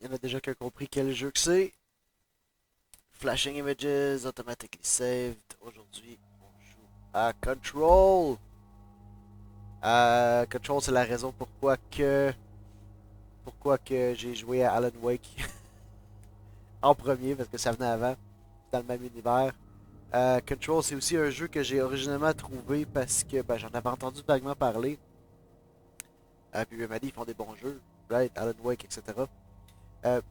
y en a déjà qui ont compris quel jeu que c'est. Flashing images, automatically saved. Aujourd'hui, on joue à Control. Control, c'est la raison pourquoi que j'ai joué à Alan Wake en premier, parce que ça venait avant, dans le même univers. Control, c'est aussi un jeu que j'ai originalement trouvé parce que ben, j'en avais entendu vaguement parler. Puis il m'a dit ils font des bons jeux, right? Alan Wake, etc. Euh,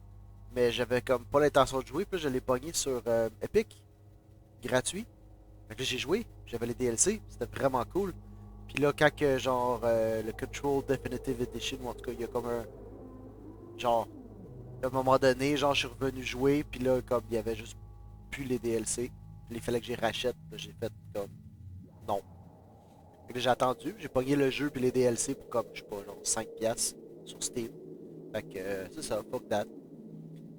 mais j'avais comme pas l'intention de jouer, puis je l'ai pogné sur Epic, gratuit. Fait que là, j'ai joué, j'avais les DLC, c'était vraiment cool. Puis là, quand que, genre le Control Definitive Edition, ou en tout cas, il y a comme un. Genre, à un moment donné, genre, je suis revenu jouer, puis là, comme il y avait juste plus les DLC, puis il fallait que j'y rachète, là, j'ai fait comme. Non. Fait que là, j'ai attendu, j'ai pogné le jeu, puis les DLC pour comme, je sais pas, genre 5$ sur Steam. Fait que c'est ça, fuck that.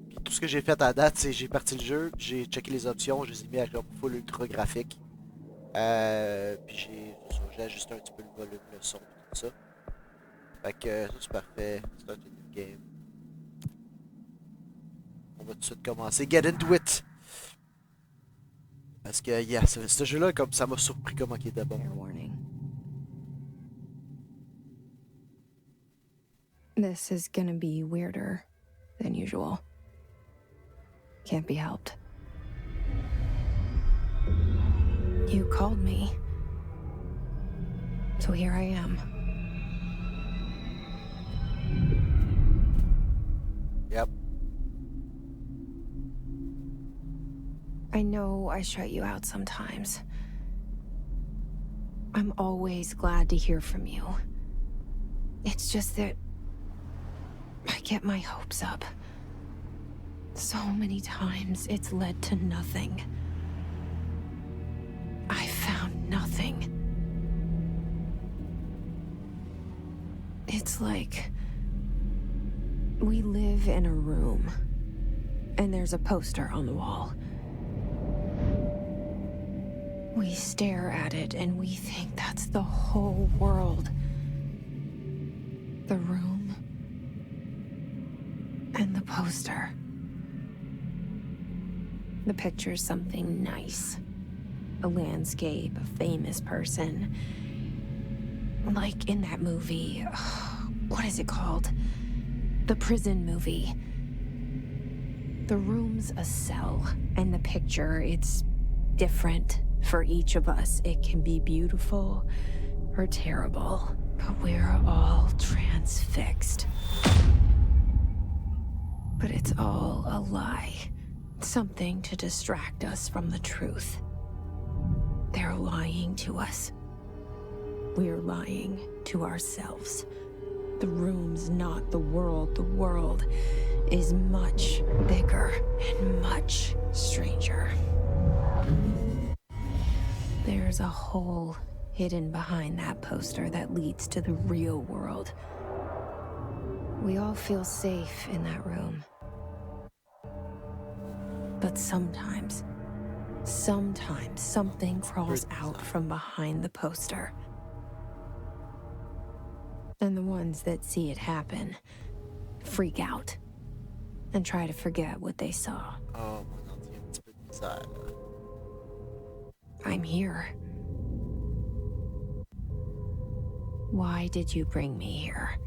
Puis tout ce que j'ai fait à date, c'est j'ai parti le jeu, j'ai checké les options, je les ai mis à comme full ultra graphique. Puis j'ai ajusté un petit peu le volume, le son, tout ça. Fait que ça c'est parfait. Start a new game. On va tout de suite commencer. Get into it! Parce que yeah, ce jeu-là, comme ça m'a surpris comment il était bon. Fair warning. This is gonna be weirder than usual. Can't be helped. You called me. So here I am. Yep. I know I shut you out sometimes. I'm always glad to hear from you. It's just that I get my hopes up. So many times it's led to nothing. I found nothing. It's like we live in a room, and there's a poster on the wall. We stare at it and we think that's the whole world. The room and the poster. The picture's something nice. A landscape, a famous person. Like in that movie, what is it called? The prison movie. The room's a cell, and the picture, it's different for each of us. It can be beautiful or terrible, but we're all transfixed. But it's all a lie. Something to distract us from the truth. They're lying to us. We're lying to ourselves. The room's not the world. The world is much bigger and much stranger. There's a hole hidden behind that poster that leads to the real world. We all feel safe in that room. But sometimes something crawls out from behind the poster. And the ones that see it happen freak out and try to forget what they saw. Oh mon dieu, un petit peu de misère là. I'm here. Why did you bring me here?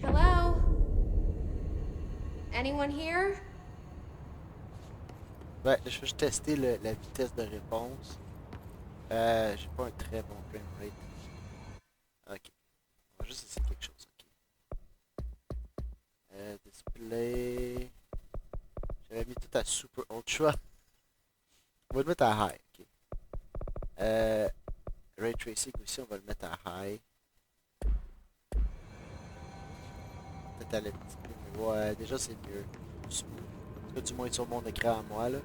Hello? Anyone here? Ouais, je vais juste tester la vitesse de réponse. J'ai pas un très bon framerate. Ok. On va juste essayer quelque chose. Ok. Display. J'avais mis tout à super ultra. On va le mettre à high. Ok. Ray tracing aussi, on va le mettre à high. Peut-être aller un petit peu mieux. Ouais, déjà c'est mieux. Smooth. En tout cas, du moins sur mon écran à moi là.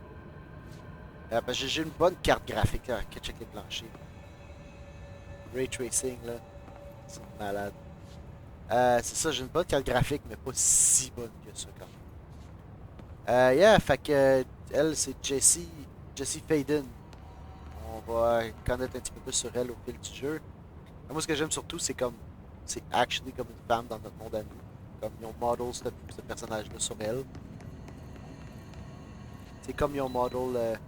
Parce que j'ai une bonne carte graphique là, que check les planchers. Ray tracing là, c'est malade. C'est ça, j'ai une bonne carte graphique, mais pas si bonne que ça quand même. Yeah, fait que elle c'est Jessie Fayden. On va connaître un petit peu plus sur elle au fil du jeu. Moi ce que j'aime surtout c'est comme c'est actually comme une femme dans notre monde à nous. Comme ils ont model ce personnage-là sur elle. C'est comme ils ont model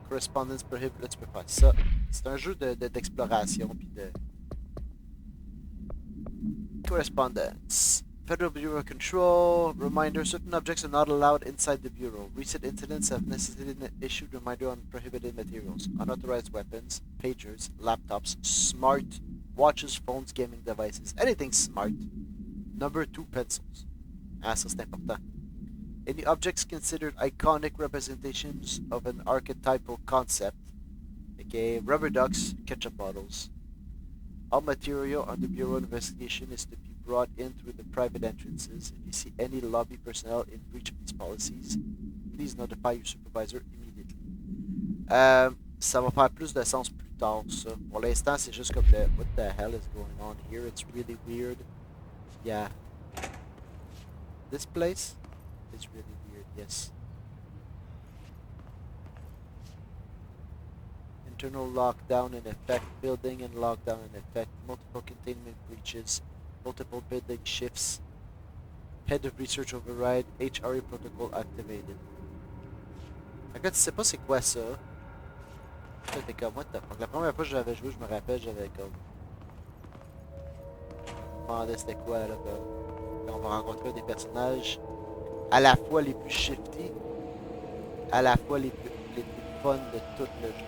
correspondence prohibit. Là, tu peux faire ça. C'est un jeu d'exploration puis de correspondence. Federal Bureau of Control. Reminder: certain objects are not allowed inside the Bureau. Recent incidents have necessitated an issued reminder on prohibited materials. Unauthorized weapons, pagers, laptops, smart watches, phones, gaming devices. Anything smart. Number 2, pencils. Ah, ça c'est important. Any objects considered iconic representations of an archetypal concept. Okay, rubber ducks, ketchup bottles. All material on the Bureau investigation is to be brought in through the private entrances. If you see any lobby personnel in breach of these policies, please notify your supervisor immediately. Ça va faire plus de sens plus tard, ça. Pour l'instant, c'est juste comme le what the hell is going on here? It's really weird. Yeah. This place is really weird, yes. Internal lockdown in effect, building and lockdown in effect, multiple containment breaches, multiple building shifts, head of research override, HRE protocol activated. En fait, tu sais pas c'est quoi ça. T'es comme, what the fuck. La première fois que j'avais joué, je me rappelle, j'avais comme... Je me demandais c'était quoi, là, quand on va rencontrer des personnages à la fois les plus shifty, à la fois les plus fun de tout le jeu.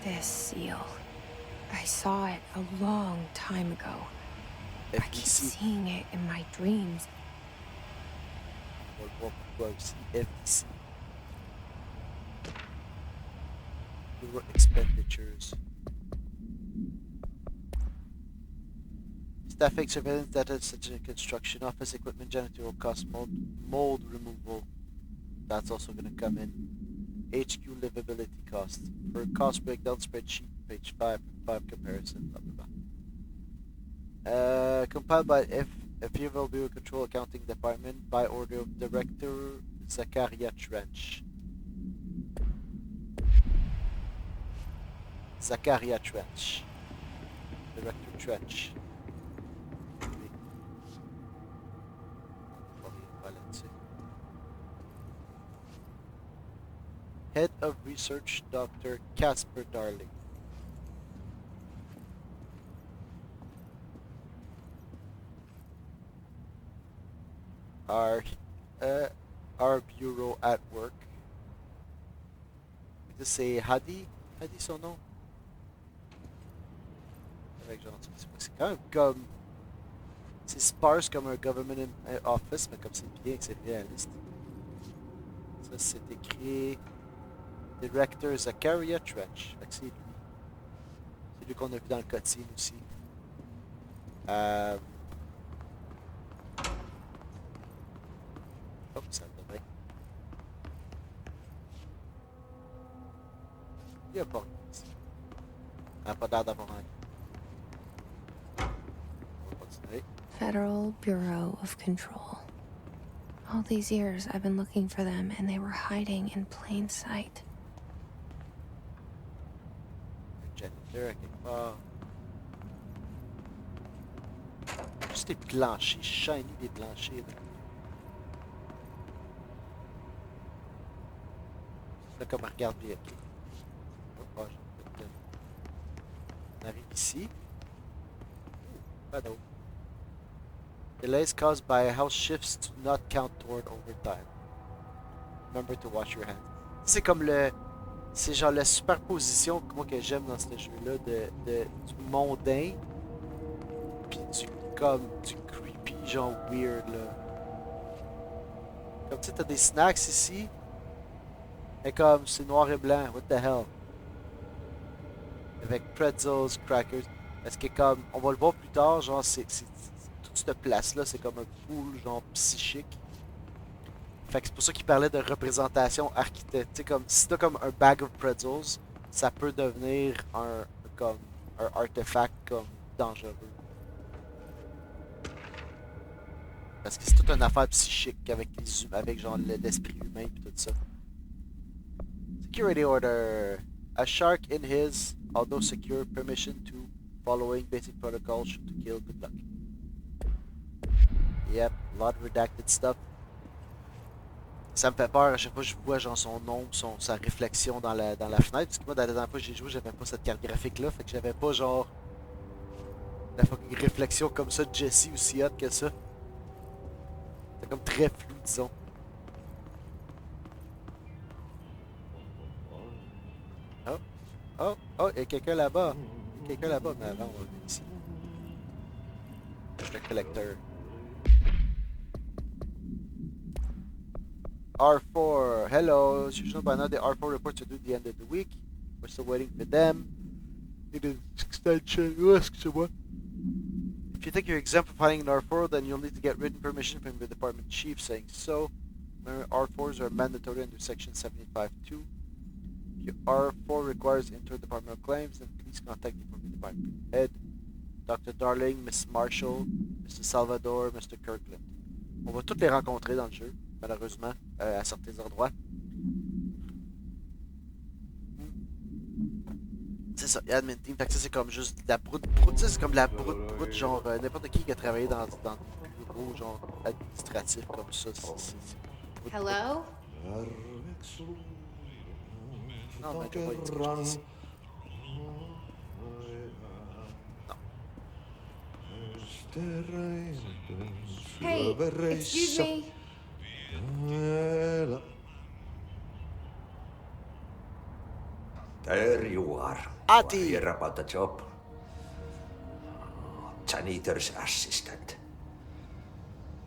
This seal. I saw it a long time ago. I keep FTC, seeing it in my dreams. on va le voir pourquoi aussi. FTC. Bureau expenditures. Staffing, surveillance, data, such as construction, office equipment, janitorial cost, mold removal. That's also going to come in. HQ livability cost. For cost breakdown spreadsheet, page 5 comparison, blah blah blah. Compiled by Federal Bureau Control Accounting Department by order of Director Zakaria Trench. Zakaria Trench. Director Trench. Head of Research, Dr. Casper Darling. Our bureau at work. Just say Hadi. Hadi son nom. Avec gentil. C'est quand même comme... C'est sparse comme un government office, mais comme c'est bien que c'est réaliste. Ça c'est écrit... Director Zakaria Trench. Fait que c'est lui. C'est lui qu'on a vu dans le cutscene aussi. Oh, ça devrait. Il y a pas rien ici. On n'a pas l'air d'avoir un. On va continuer. Federal Bureau of Control. All these years I've been looking for them and they were hiding in plain sight. Un janitor à quelque part. Juste des planchers, shiny des planchers. Là. Là, comme regarde bien. Okay. Oh, on arrive ici. Pas d'autre. Delays caused by house shifts do not count toward overtime. Remember to wash your hands. C'est comme le... C'est genre la superposition que moi que j'aime dans ce jeu-là du mondain pis du creepy, genre weird là. Comme tu sais, t'as des snacks ici. Et comme c'est noir et blanc, what the hell? Avec pretzels, crackers. Parce que comme, on va le voir plus tard, genre c'est toute cette place-là, c'est comme un pool genre psychique. Fait que c'est pour ça qu'il parlait de représentation architecte. Tu sais, comme si t'as comme un bag of pretzels, ça peut devenir comme un artefact comme dangereux. Parce que c'est toute une affaire psychique avec les avec genre l'esprit humain et tout ça. Security order. A shark in his, although secure, permission to following basic protocols should to kill. Good luck. Yep, a lot of redacted stuff. Ça me fait peur à chaque fois que je vois genre son nom, sa réflexion dans la fenêtre. Parce que moi, la dernière fois que j'ai joué, j'avais pas cette carte graphique là. Fait que j'avais pas genre la fucking réflexion comme ça de Jesse aussi hot que ça. C'est comme très flou, disons. Oh, oh, oh, il y a quelqu'un là-bas. Il y a quelqu'un là-bas, mais avant, on va venir ici. Le collecteur. R4, hello. As usual, by now the R4 reports are due at the end of the week. We're still waiting for them. Need an extension. Oh, excusez-moi. If you think you're exempt from filing an R4, then you'll need to get written permission from the department chief saying so. Remember, R4s are mandatory under section 75.2. If your R4 requires interdepartmental claims, then please contact the appropriate department head. Dr. Darling, Miss Marshall, Mr. Salvador, Mr. Kirkland. On va tous les rencontrer dans le jeu, malheureusement, à certains endroits. C'est ça, admin team. Fait que ça, c'est comme juste de la broute. C'est comme de la broute, genre n'importe qui a travaillé dans des bureaux, genre administratifs comme ça. Hello? Non, mais je vois ici. Hey, excuse me. There you are. Ati! Hear about the job? Janitor's assistant.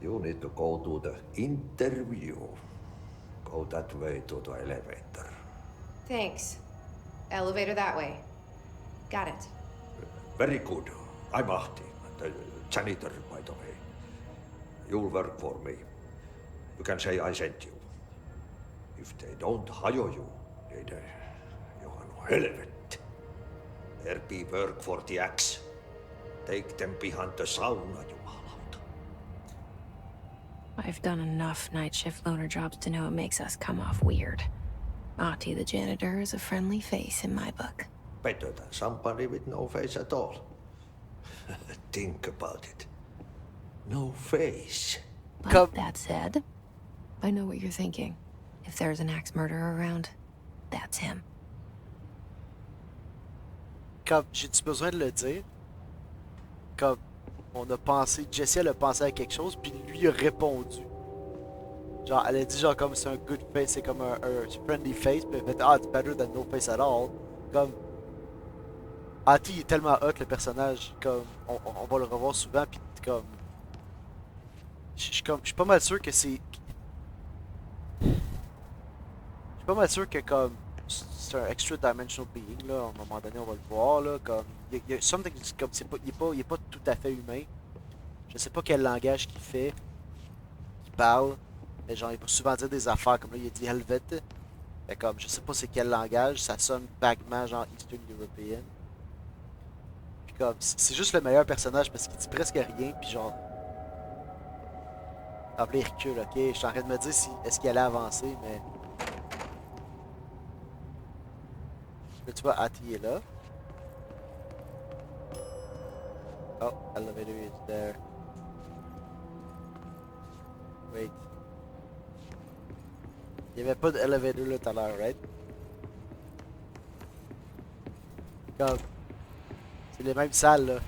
You need to go to the interview. Go that way to the elevator. Thanks. Elevator that way. Got it. Very good. I'm Ahti, the janitor, by the way. You'll work for me. You can say I sent you. If they don't hire you, they you are helvet. There be work for the axe. Take them behind the sauna, jumalauta. I've done enough night shift loner jobs to know it makes us come off weird. Ahti the janitor is a friendly face in my book. Better than somebody with no face at all. Think about it. No face. But that said, I know what you're thinking. If there's an axe murderer around, that's him. Comme, j'ai-tu besoin de le dire? Comme, on a pensé, Jessie elle a pensé à quelque chose, puis lui a répondu. Genre, elle a dit genre comme c'est un good face, c'est comme un friendly face, puis elle a fait ah, it's better than no face at all. Comme, Ati est tellement hot le personnage, comme, on va le revoir souvent, puis comme, je suis pas mal sûr que c'est, je suis pas mal sûr que comme, c'est un extra dimensional being là, à un moment donné on va le voir là, comme, il y a something comme, il est pas tout à fait humain. Je sais pas quel langage qu'il fait, qu'il parle, mais genre il va souvent dire des affaires comme là il a dit Helvet, mais comme je sais pas c'est quel langage, ça sonne vaguement genre Eastern European. Puis comme c'est juste le meilleur personnage parce qu'il dit presque rien, puis genre en plein recul, ok, je suis en train de me dire si est-ce qu'il allait avancer, mais là, tu vois Ati est là. Oh, elevator is there. Wait. Il n'y avait pas d'elevator là tout à l'heure, right? Comme. C'est les mêmes salles là.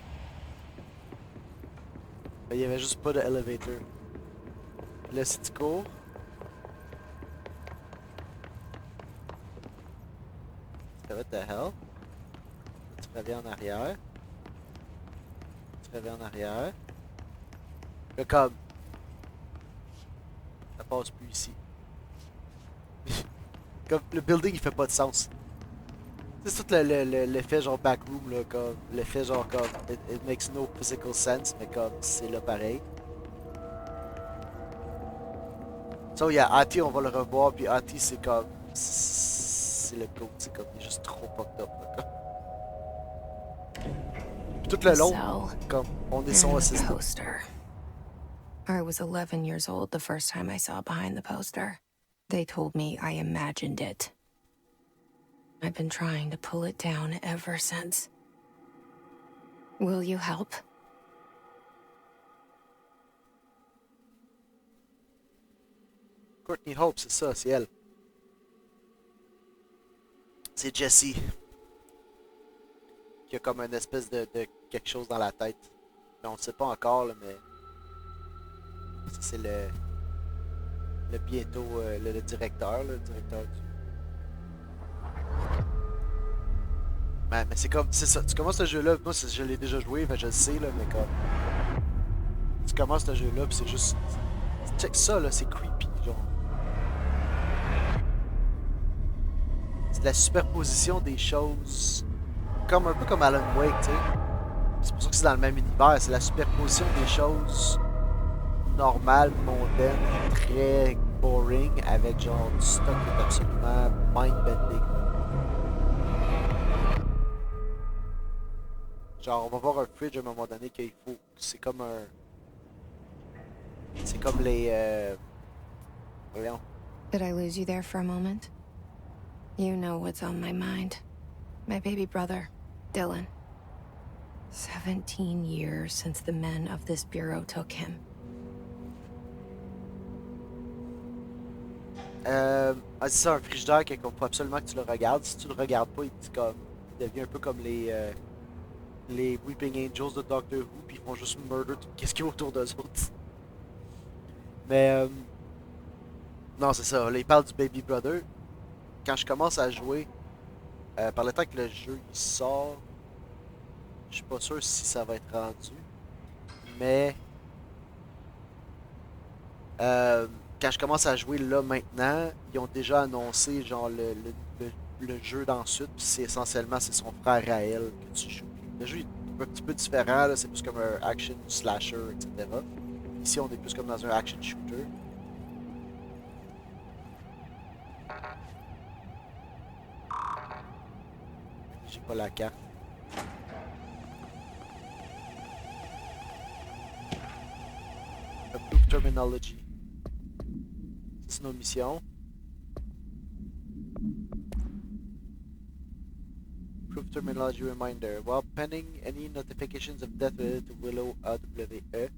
Mais il n'y avait juste pas d'elevator. Là, si tu cours. What the hell? Tu reviens en arrière. Tu reviens en arrière. Là, comme. Ça passe plus ici. Comme le building il fait pas de sens. C'est tout l'effet genre backroom là, comme l'effet genre comme it makes no physical sense, mais comme c'est là pareil. So yeah, Ati on va le revoir, puis Ati c'est comme c'est le goat, c'est comme il est juste trop fucked up là, comme. Tout le long, comme on est son assistant. Poster. I was 11 years old the first time I saw behind the poster. They told me I imagined it. I've been trying to pull it down ever since. Will you help? Courtney Hope, c'est ça, c'est elle. C'est Jessie. Qui a comme une espèce de quelque chose dans la tête. Mais on ne sait pas encore, là, mais... Ça, c'est le bientôt... le directeur, là, le directeur du... Mais c'est comme... C'est ça, tu commences ce jeu-là, moi je l'ai déjà joué, je le sais, là, mais comme... Tu commences ce jeu-là, pis c'est juste... Check ça, là, c'est creepy, genre. C'est de la superposition des choses... Comme un peu comme Alan Wake, tu sais. C'est pour ça que c'est dans le même univers, c'est la superposition des choses normales, mondaines, très boring, avec genre du stock qui est absolument mind-bending. Genre, on va voir un fridge à un moment donné qu'il faut... C'est comme un... C'est comme les... Voyons. Did I lose you there for a moment? You know what's on my mind. My baby brother, Dylan. 17 years since the men of this bureau took him. C'est ça, un frigidaire qu'il faut absolument que tu le regardes. Si tu le regardes pas, il devient un peu comme les Weeping Angels de Doctor Who, puis ils font juste murder tout ce qui est autour d'eux autres. Mais non, c'est ça. Là, il parle du Baby Brother. Quand je commence à jouer, par le temps que le jeu il sort, je suis pas sûr si ça va être rendu. Mais quand je commence à jouer là maintenant, ils ont déjà annoncé genre le jeu d'ensuite. Puis c'est essentiellement c'est son frère Raël que tu joues. Le jeu est un petit peu différent, là, c'est plus comme un action slasher, etc. Ici on est plus comme dans un action shooter. J'ai pas la carte. Approve terminology. C'est nos missions. Approve terminology reminder. While pending any notifications of death related to Willow AWE.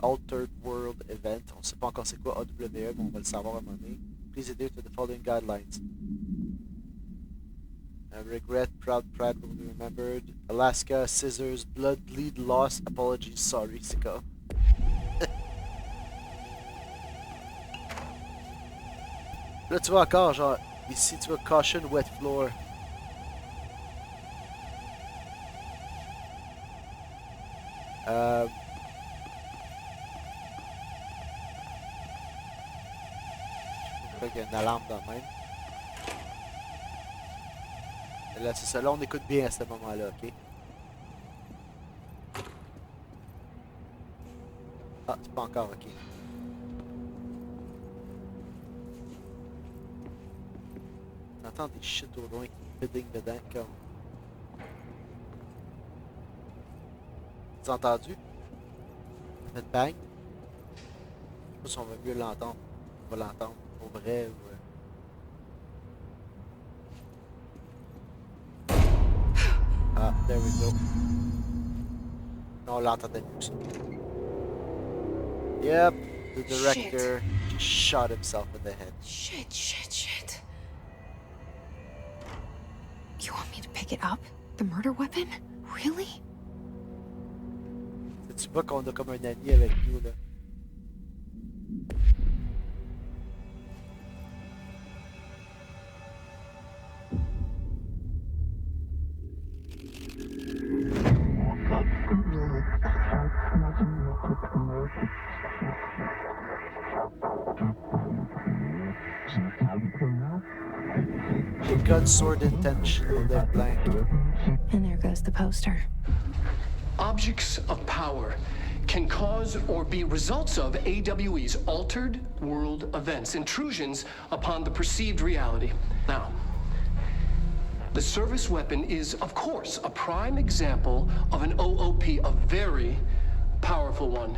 Altered World Event. On sait pas encore c'est quoi AWE, mais on va le savoir à un moment donné. Please adhere to the following guidelines. Regret, proud, pride will be remembered. Alaska, scissors, blood, bleed, loss, apologies, sorry, c'est quoi? Là, tu vois encore, genre, ici, tu vois caution, wet floor. Je crois qu'il y a une alarme dans le même. Là, c'est ça. Là, on écoute bien à ce moment-là, ok? Ah, c'est pas encore, ok. J'entends des shit au loin qui bidding dedans, comme... Tu as entendu? Ça fait bang? Je sais pas si on va mieux l'entendre. On va l'entendre au vrai ou... Ah, there we go. Non, on l'entendait mieux que ça. Yep, the director just shot himself in the head. Shit. You want me to pick it up? The murder weapon? Really? Tu vois qu'on a comme un ami avec nous, là. Gun, sword, intention, they're blank. And there goes the poster. Objects of power can cause or be results of AWE's altered world events, intrusions upon the perceived reality. Now, the service weapon is, of course, a prime example of an OOP, a very powerful one.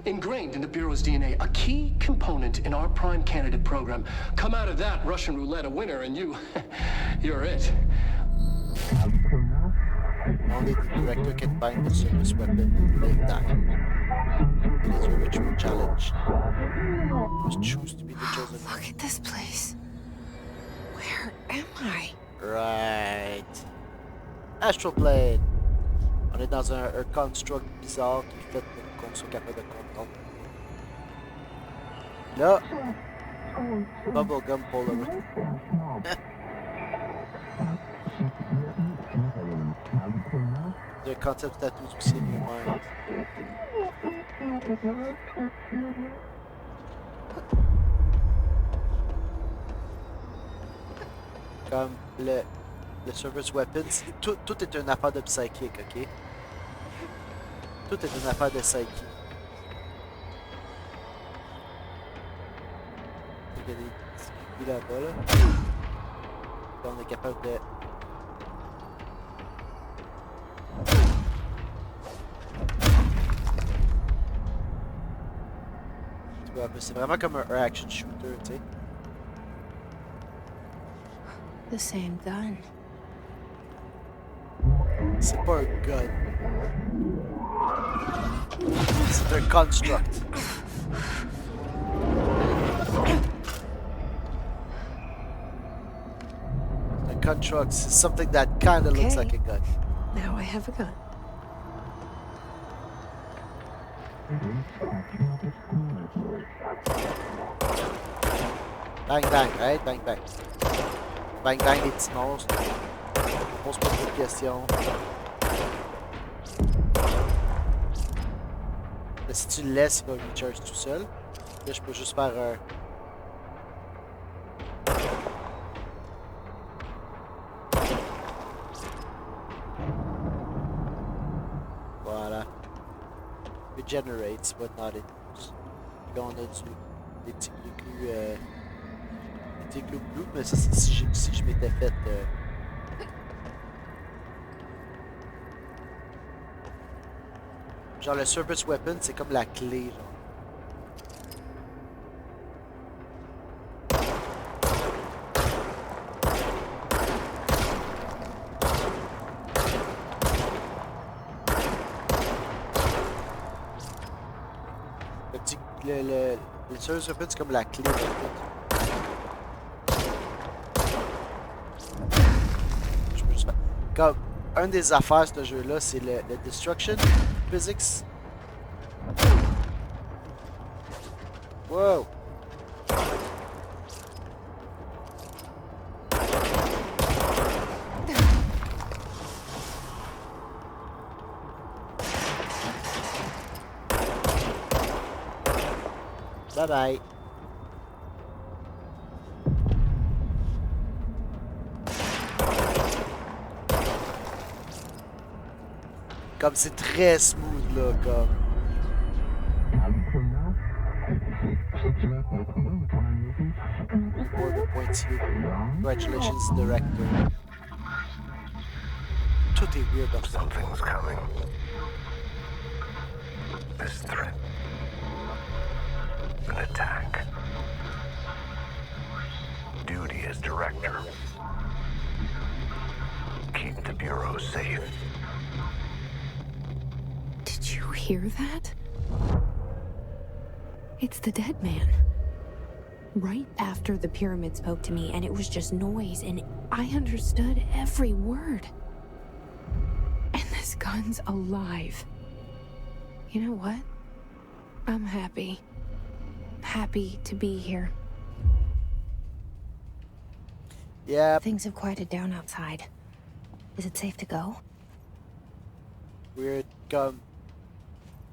ingrained in the Bureau's DNA, a key component in our prime candidate program. Come out of that Russian roulette a winner and you're it. Only the director can find the service weapon lifetime. It is a ritual challenge. You must choose to be the chosen one. Look at this place. Where am I? Right. Astral plane. On est dans un construct bizarre qui est fait pour qu'on soit capable de comprendre. Là, bubblegum Polaroid. Le concept tattoos aussi, ouais. Comme le service weapon, tout est une affaire de psychique, ok? Tout est une affaire de psychique. Il y a des petits là-bas, là. Là, on est capable de... C'est vraiment comme un action shooter, tu sais. The same gun. C'est pas un gun. C'est un construct. A construct is something that kind of looks like a gun. Now I have a gun. Bang bang, right? Bang bang. Bang bang les petits monstres. On pose pas trop de questions. Mais si tu le laisses, il va recharge tout seul. Là, je peux juste faire un... Voilà. Regenerates, but not it. Là, on a des petits clous, des clous bleus, mais ça, c'est si je m'étais fait... Genre, le service weapon, c'est comme la clé, genre. Le service weapon, c'est comme la clé de tout. Je peux juste faire... Comme, un des affaires de ce jeu-là, c'est le destruction physics. Wow! Bye bye. Comme c'est très smooth là, comme. Pour le pointilleux. Congratulations, director. Tout est weird dans ça. Something's coming. This threat. An attack. Duty as director. Keep the Bureau safe. Did you hear that? It's the dead man. Right after the pyramid spoke to me, and it was just noise, and I understood every word. And this gun's alive. You know what? I'm happy. Happy to be here. Yeah. Things have quieted down outside. Is it safe to go? Weird, comme.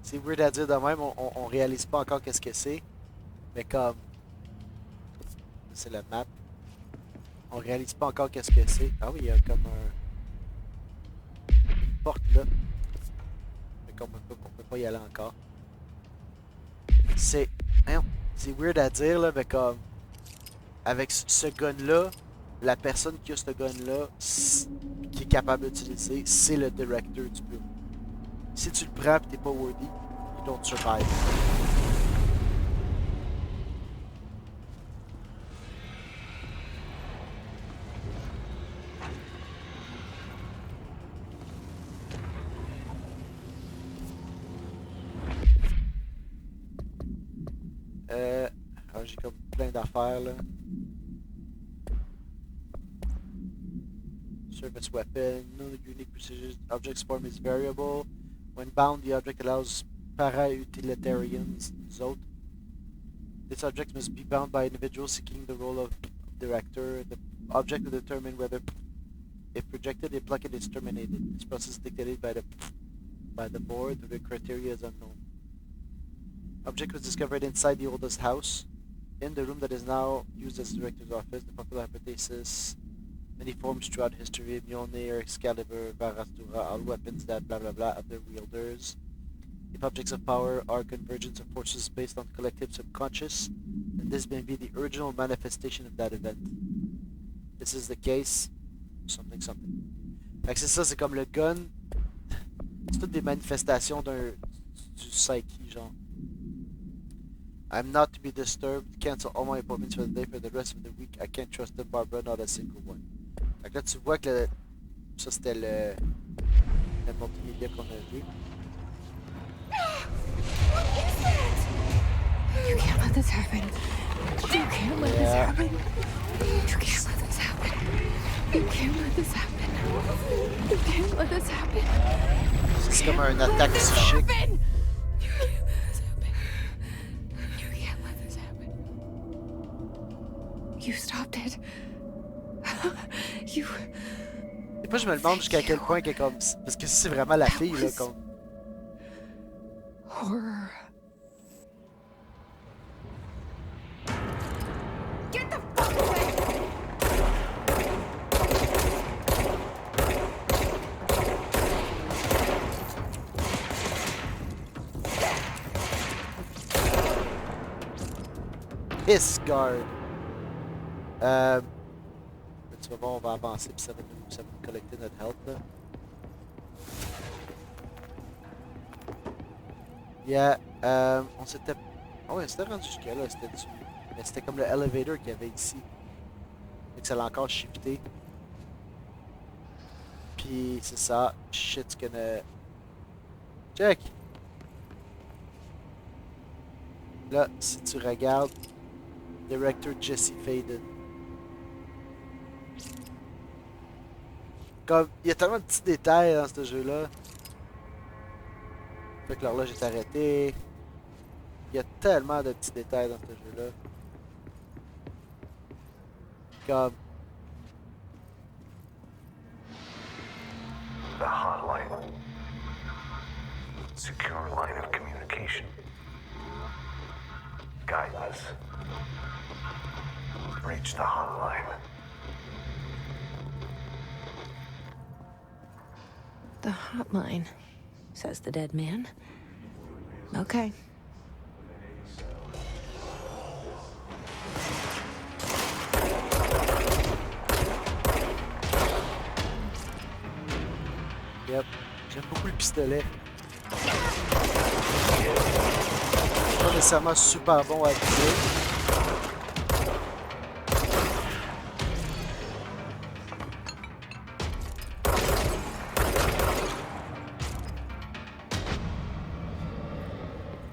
C'est weird à dire de même, on réalise pas encore qu'est-ce que c'est. Mais comme. C'est la map. On réalise pas encore qu'est-ce que c'est. Ah oui, il y a comme une porte là. Mais comme on peut pas y aller encore. C'est. C'est weird à dire là, mais comme. Avec ce gun-là, la personne qui a ce gun-là, qui est capable d'utiliser, c'est le directeur du bureau. Si tu le prends et t'es pas worthy, you don't survive. Alors j'ai comme plein d'affaires là. Service weapon, no unique precision. Object's form is variable. When bound, the object allows para-utilitarians, nous autres. This object must be bound by individuals seeking the role of director. The object will determine whether, if rejected, a blockade is terminated. This process is dictated by the board. The criteria is unknown. Object was discovered inside the oldest house, in the room that is now used as the director's office. The popular hypothesis, many forms throughout history: Mjolnir, Excalibur, Varastura, all weapons that blah blah blah have their wielders. If objects of power are convergence of forces based on collective subconscious, then this may be the original manifestation of that event. This is the case. Something something. Fait que c'est ça, c'est comme le gun. C'est toutes des manifestations du psyche, genre. I'm not to be disturbed. Cancel all my appointments for the day. For the rest of the week, I can't trust them, Barbara, not a single one. Fait que là, tu vois que ça, c'était le multimédia qu'on a vu. What is that? You can't let this happen. You can't let this happen. You can't let this happen. You can't let this happen. You can't let this happen. C'est comme un attaque psychique. You stopped it. You. Et puis je me demande jusqu'à quel point qu'elle est comme. Parce que c'est vraiment la fille, là, comme. Horror. Get the fuck away! His guard. Tu vas voir, on va avancer puis ça va nous collecter notre health là. Yeah, on s'était... Oh ouais, c'était rendu jusqu'à là, c'était dessus. Mais c'était comme le elevator qu'il y avait ici. Fait que ça l'a encore shifté. Puis c'est ça, shit's gonna... Check! Là, si tu regardes, Director Jesse Fayden. Comme, il y a tellement de petits détails dans ce jeu-là. Fait que l'horloge est arrêtée. Il y a tellement de petits détails dans ce jeu-là. Comme... The hotline. Secure line of communication. Guide us. Reach the hotline. The hotline, says the dead man. Okay. Yep. J'aime beaucoup le pistolet. Pas nécessairement super bon à tirer.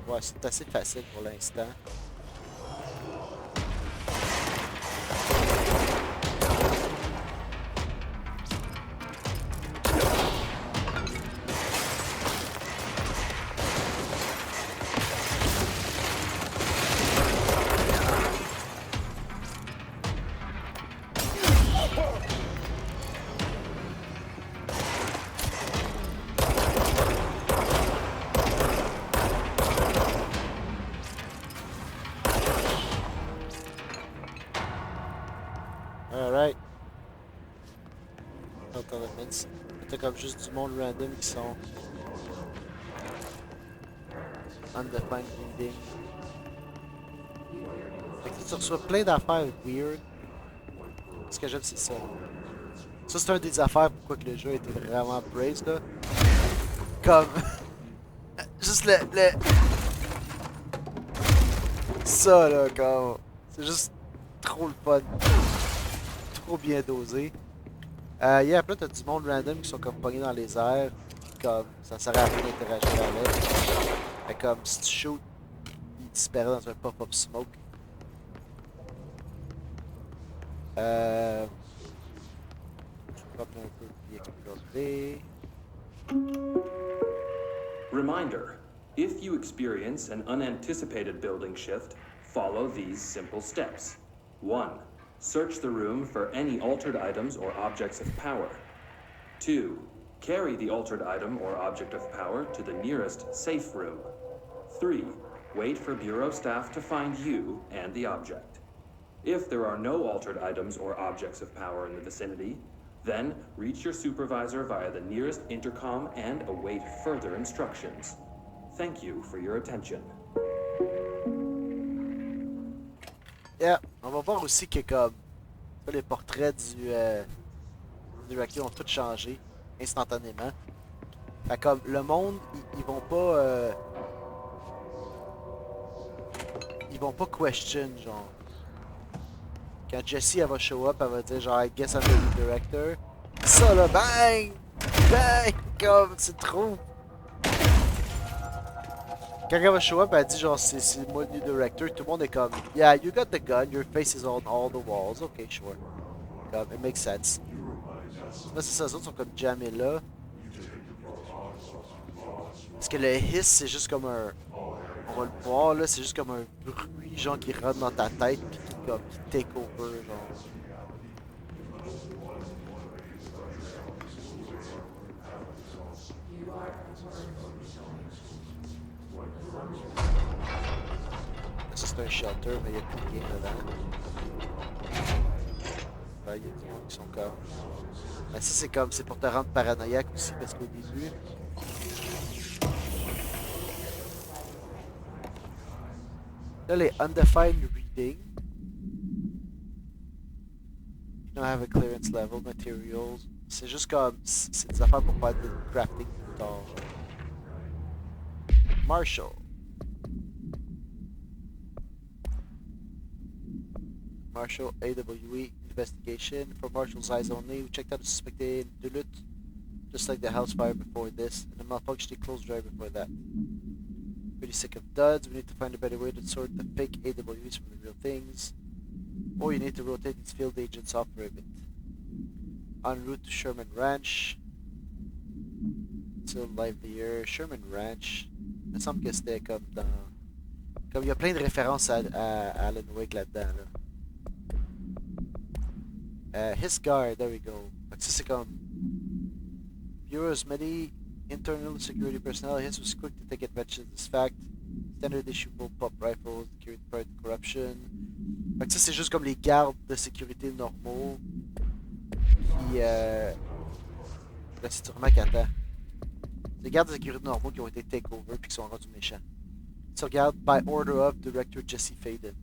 Ouais, c'est assez facile pour l'instant. Alright. Attends, t'as comme juste du monde random qui sont undefined reading. Fait que tu reçois plein d'affaires weird. Ce que j'aime c'est ça. Ça c'est un des affaires pourquoi que le jeu a été vraiment praised là. Comme juste le... Ça là comme... C'est juste trop le fun. Trop bien dosé. Yeah, après t'as du monde random qui sont comme pognés dans les airs. Comme ça sert à rien d'interagir avec. Fait comme si tu shoots, disparaît dans un pop-up smoke. Je vais un peu puis explorer. Reminder, if you experience an unanticipated building shift, follow these simple steps. 1. Search the room for any altered items or objects of power. 2. Carry the altered item or object of power to the nearest safe room. 3. Wait for Bureau staff to find you and the object. If there are no altered items or objects of power in the vicinity, then reach your supervisor via the nearest intercom and await further instructions. Thank you for your attention. Yeah, on va voir aussi que comme les portraits du directeur ont tous changé instantanément. Fait comme le monde, ils vont pas ils vont pas question genre. Quand Jessie elle va show up, elle va dire genre I guess I'm the new director. Ça là, bang! Bang! Comme c'est trop. Quand elle va show up, elle dit genre c'est moi le new director, tout le monde est comme yeah, you got the gun, your face is on all the walls, ok sure. Comme it makes sense. Là c'est ça, les autres sont comme jamais là. Parce que le hiss c'est juste comme un. On va le voir là, c'est juste comme un bruit genre qui rentre dans ta tête pis qui comme qui take over genre. Ça c'est un shelter mais il y a plus rien dedans. Ben, il y a des gens qui sont comme. Ben ça c'est comme c'est pour te rendre paranoïaque aussi parce qu'au début. Là, les undefined reading. You don't have a clearance level, materials. C'est juste comme. C'est des affaires pour faire du crafting plus tard. Marshall. Marshall AWE investigation. For Marshall's eyes only, we checked out the suspected Duluth, just like the house fire before this, and the malfunctioning clothes dryer before that. Pretty sick of duds. We need to find a better way to sort the fake AWEs from the real things. Or you need to rotate these field agents off for a bit. En route to Sherman Ranch. Still livelier. Sherman Ranch. Il me semble que c'était comme dans. Comme il y a plein de références à Alan Wake là-dedans. Là. His guard, there we go. Donc ça c'est comme. Bureau's many internal security personnel. His was quick to take advantage of this fact. Standard issue bullpup rifles, security pride corruption. Fait que ça c'est juste comme les gardes de sécurité normaux. Qui là c'est tu remarques attends. Les gardes de sécurité normaux qui ont été take over puis qui sont rendus méchants. Tu regardes by order of director Jesse Fayden.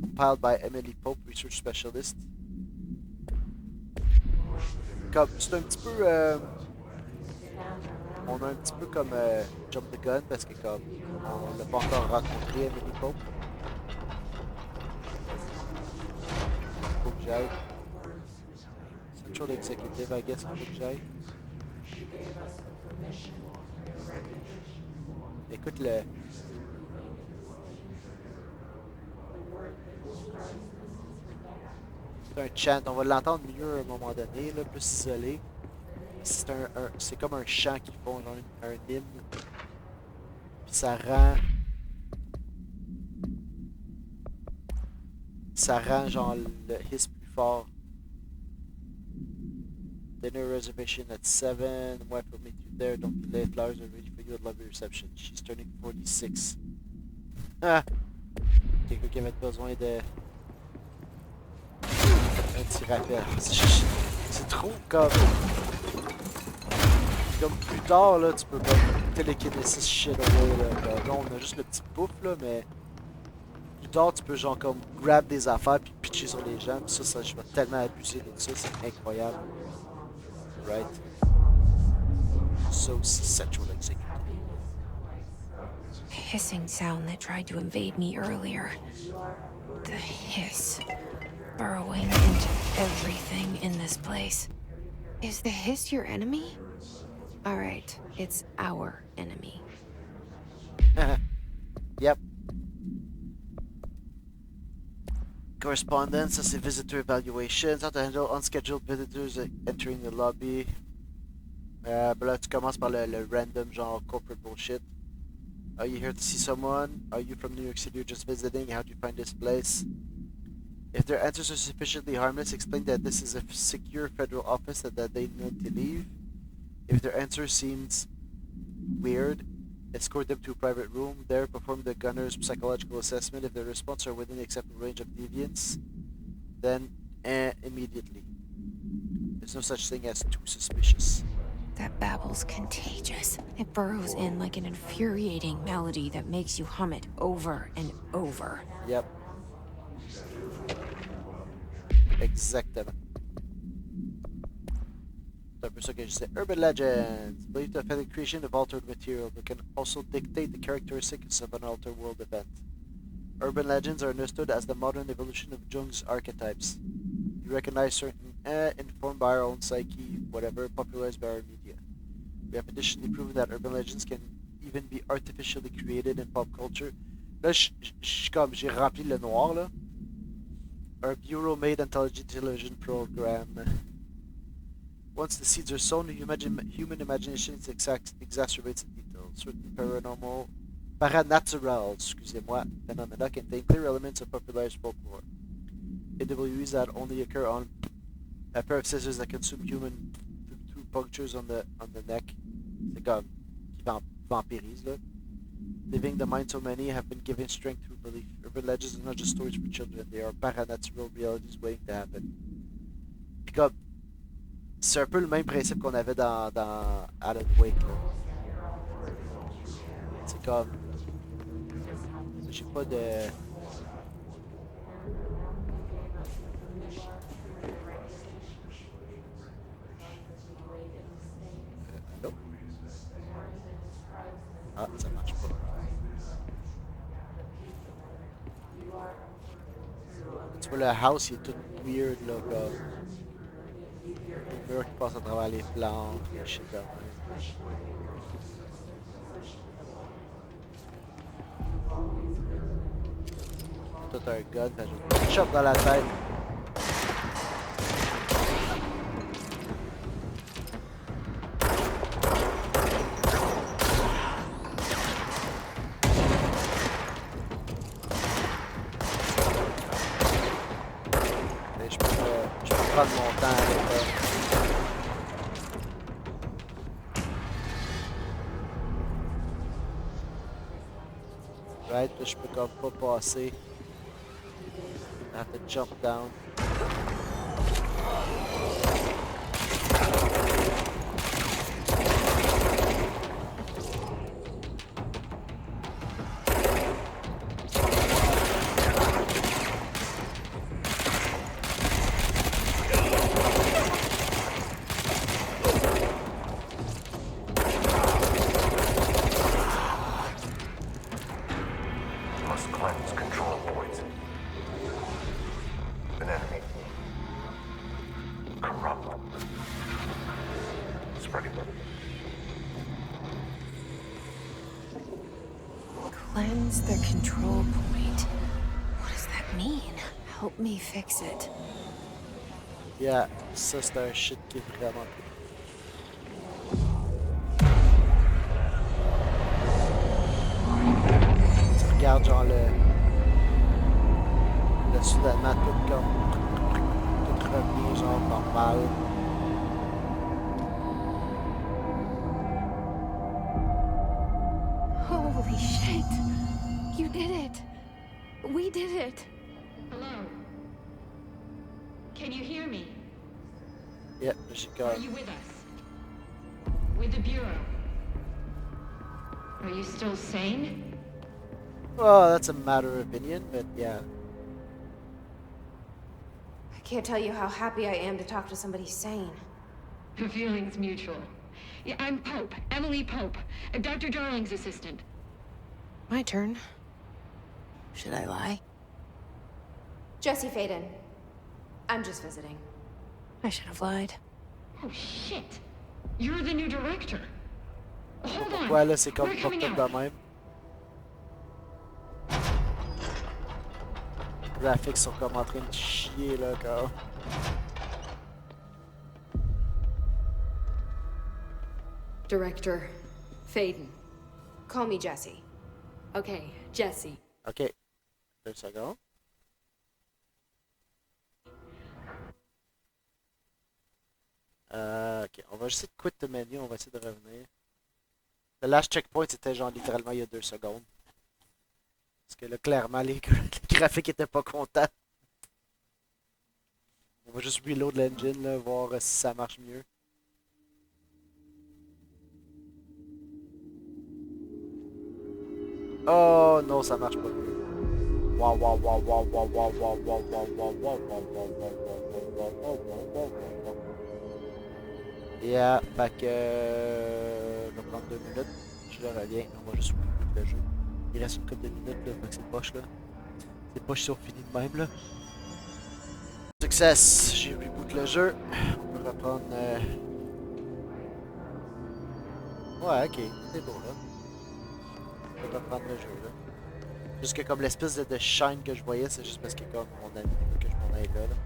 Compiled by Emily Pope, research specialist. Comme c'est un petit peu on a un petit peu comme jump the gun parce que comme on l'a pas encore rencontré Emily Pope. Faut que j'aille. Central Executive, I guess, faut que j'aille. Écoute le. C'est un chant, on va l'entendre mieux à un moment donné, là, plus isolé. C'est comme un chant qu'ils font, genre un hymne. Puis ça rend genre le hiss plus fort. Dinner reservation at 7. Wife will meet you there. Don't be late. Flowers are ready for you at lobby reception. She's turning 46. Ah! Quelqu'un qui avait besoin de. Un petit rappel. C'est trop comme. Comme plus tard, là, tu peux comme télékinésis shit away, là. Là, on a juste le petit pouf, là, mais. Plus tard, tu peux genre comme grab des affaires puis pitcher sur les gens. Pis ça, je vais tellement abuser de ça, c'est incroyable. Right? So central executive. Hissing sound that tried to invade me earlier. The hiss. Burrowing into everything in this place. Is the hiss your enemy? Alright, it's our enemy. Yep. Correspondence, ça c'est visitor evaluations. How to handle unscheduled visitors entering the lobby. Ben là, tu commences par le random genre corporate bullshit. Are you here to see someone? Are you from New York City or just visiting? How do you find this place? If their answers are sufficiently harmless, explain that this is a secure federal office and that they need to leave. If their answer seems weird, escort them to a private room. There, perform the gunner's psychological assessment. If their response are within the acceptable range of deviance, then immediately. There's no such thing as too suspicious. That babble's contagious. It burrows in like an infuriating melody that makes you hum it over and over. Yep. Exactement. C'est un peu ça que je disais. Urban legends. Believed to affect the creation of altered material, but can also dictate the characteristics of an altered world event. Urban legends are understood as the modern evolution of Jung's archetypes. We recognize certain informed by our own psyche, whatever, popularized by our media. We have additionally proven that urban legends can even be artificially created in pop culture. Là, j'ai rempli le noir, là. Our bureau-made intelligent television program. Once the seeds are sown, human imagination exacerbates the details. Certain paranatural, excusez-moi, phenomena contain clear elements of popularized folklore. AWEs that only occur on a pair of scissors that consume human through punctures on the neck. C'est comme qui vampirise, là. Living the mind so many have been given strength through belief. Urban legends are not just stories for children, they are paranatural realities waiting to happen. Puis comme, c'est un peu le même principe qu'on avait dans Alan Wake, là. C'est comme, j'ai pas de... Allô? Ah, ça marche pas. Tu vois, le house, il est tout weird, là, comme... Les murs qui passent à travers les plantes, les shit de même. Tout un gun, puis j'ai une shot dans la tête. Je peux prendre mon temps avec ça. Right, là, je peux comme pas passer. I have to jump down. Must cleanse control points. An enemy. Corrupt. Spreading. Cleanse the control point. What does that mean? Help me fix it. Yeah, ça c'est un shit qui est vraiment cool. Tu regardes genre le soudainement tout comme tout revient genre normal. Holy shit! You did it! We did it! Hello? Can you hear me? Yeah, j'ai Are comme... you with us? With the Bureau? Are you still sane? Well, that's a matter of opinion, but yeah. I can't tell you how happy I am to talk to somebody sane. The feeling's mutual. Yeah, I'm Pope, Emily Pope, Dr. Darling's assistant. My turn. Should I lie? Jesse Fayden. I'm just visiting. I should have lied. Oh, shit. You're the new director. Hold on. Pourquoi là c'est comme We're coming porté out. de même? graphics sont comme en train de chier là, quand. Director Fayden. Call me Jessie. Okay, Jessie. Ok. 2 secondes. Ok, on va essayer de quitter le menu, on va essayer de revenir. Le last checkpoint c'était genre littéralement il y a 2 secondes. Parce que là, clairement, les graphiques étaient pas contents. On va juste reload l'engine, là, voir si ça marche mieux. Oh non, ça marche pas. Waouh, waouh, waouh, waouh, waouh, waouh, waouh, waouh, waouh, waouh, waouh, waouh, waouh. Yeah, fait que je vais prendre 2 minutes, je le reviens, on va juste rebooter le jeu. Il reste une couple de minutes là, fait que c'est poche là. C'est poche si on finit de même là. Success, j'ai reboot le jeu. On peut reprendre. Ouais, ok, c'est beau là. On peut reprendre le jeu là. Juste que comme l'espèce de shine que je voyais, c'est juste parce que comme mon ami veut que je m'en aille là.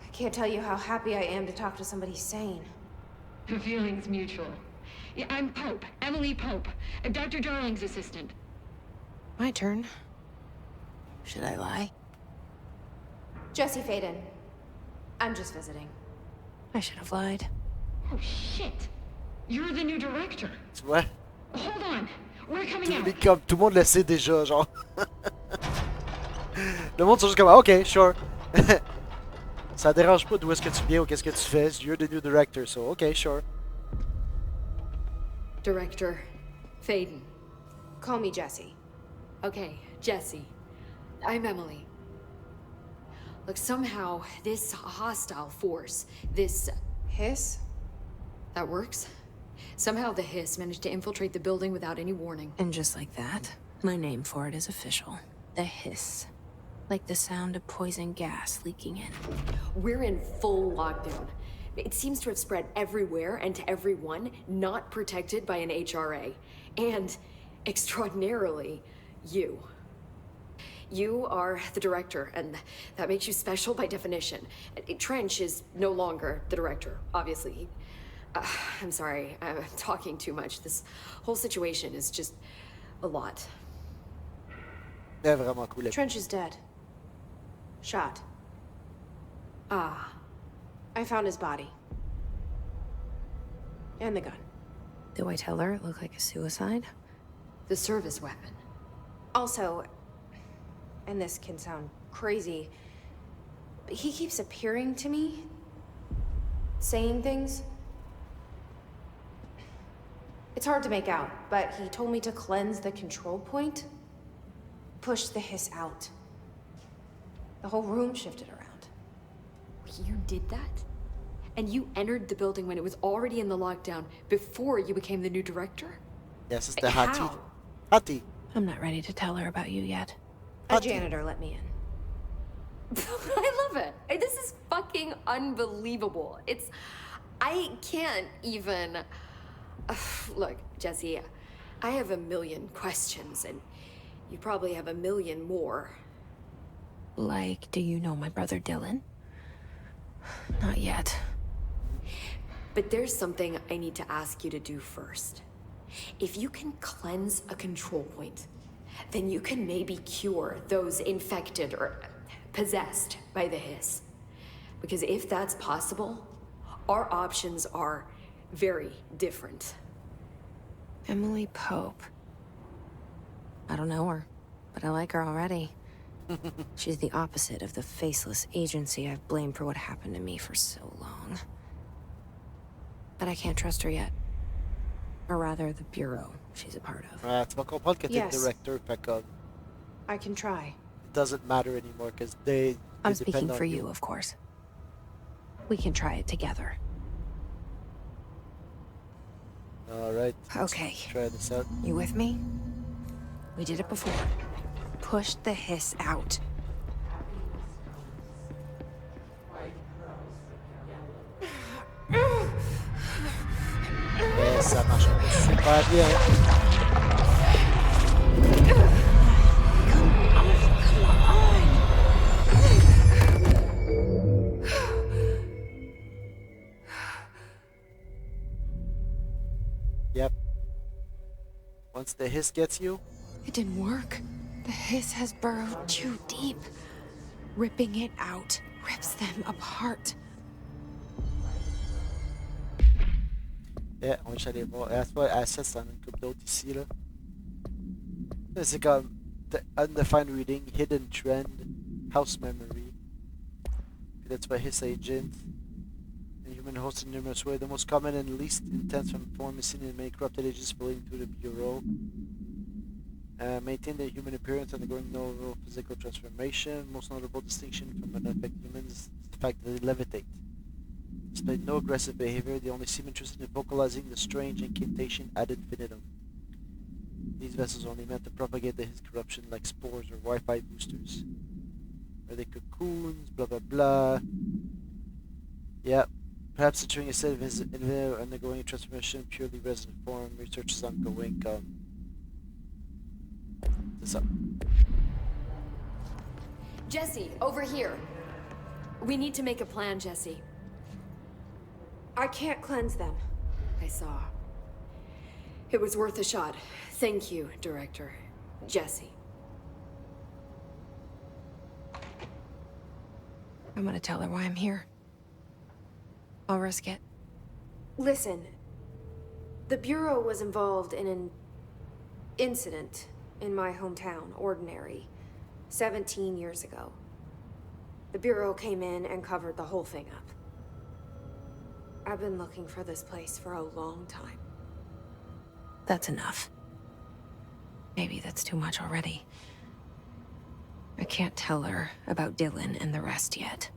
I can't tell you how happy I am to talk to somebody sane. The feeling's mutual. Yeah, I'm Pope, Emily Pope, Dr. Darling's assistant. My turn. Should I lie? Jessie Fayden. I'm just visiting. I should have lied. Oh, shit. You're the new director. Tu vois? Hold on. We're coming out. Comme tout le monde le sait déjà, genre. Le monde sont juste comme, ok, sure. Ça dérange pas d'où est-ce que tu viens ou qu'est-ce que tu fais. You're the new director, so ok, sure. Director Fayden. Call me Jessie. Okay, Jessie. I'm Emily. Look, somehow this hostile force, this Hiss? that works. Somehow the hiss managed to infiltrate the building without any warning. And just like that, my name for it is official. The hiss. Like the sound of poison gas leaking in. We're in full lockdown. It seems to have spread everywhere and to everyone not protected by an HRA. And, extraordinarily, you. You are the director, and that makes you special by definition. Trench is no longer the director, obviously. I'm sorry, I'm talking too much. This whole situation is just a lot. C'est vraiment cool. Trench is dead. Shot. Ah. I found his body. And the gun. Do I tell her it looked like a suicide? The service weapon. Also, and this can sound crazy, but he keeps appearing to me, saying things. It's hard to make out, but he told me to cleanse the control point, push the hiss out. The whole room shifted around. You did that? And you entered the building when it was already in the lockdown before you became the new director? Yes, it's the Hattie. How? Hattie. I'm not ready to tell her about you yet. A janitor let me in. I love it. This is fucking unbelievable. I can't even... Look, Jessie, I have a million questions, and you probably have a million more. Like, do you know my brother Dylan? Not yet. But there's something I need to ask you to do first. If you can cleanse a control point, then you can maybe cure those infected or possessed by the hiss. Because if that's possible, our options are very different. Emily Pope. I don't know her, but I like her already. She's the opposite of the faceless agency I've blamed for what happened to me for so long. But I can't trust her yet. Or rather, the bureau she's a part of. Tu vas comprendre que t'es Yes. director, fait comme I can try. it doesn't matter anymore because they I'm depend speaking on for you, of course. We can try it together. Alright. Okay. Try this out. You with me? We did it before. Push the hiss out. Et ça marche super bien. Yep. Once the hiss gets you, It didn't work. The hiss has burrowed too deep. Ripping it out rips them apart. yeah, on va juste aller voir. C'est pas Assets, c'est une couple d'autres ici, là. Là, c'est comme the Undefined Reading, Hidden Trend, House Memory. Puis là, tu vois Hiss Agent. The human host in numerous ways. The most common and least intense form is seen in many corrupted agents spilling through the bureau. Maintain the human appearance, undergoing novel physical transformation. Most notable distinction from unaffected humans is the fact that they levitate. Display no aggressive behavior, they only seem interested in vocalizing the strange incantation ad infinitum. These vessels are only meant to propagate his corruption like spores or Wi-Fi boosters. Are they cocoons? Blah blah blah. Yeah. Perhaps entering a state of his undergoing transformation, purely resident form. Research is ongoing. This up. Jesse, over here. We need to make a plan, Jesse. I can't cleanse them. I saw. It was worth a shot. Thank you, Director. Jesse. I'm gonna tell her why I'm here. I'll risk it. Listen, the Bureau was involved in an incident in my hometown, Ordinary, 17 years ago. The Bureau came in and covered the whole thing up. I've been looking for this place for a long time. That's enough. Maybe that's too much already. I can't tell her about Dylan and the rest yet.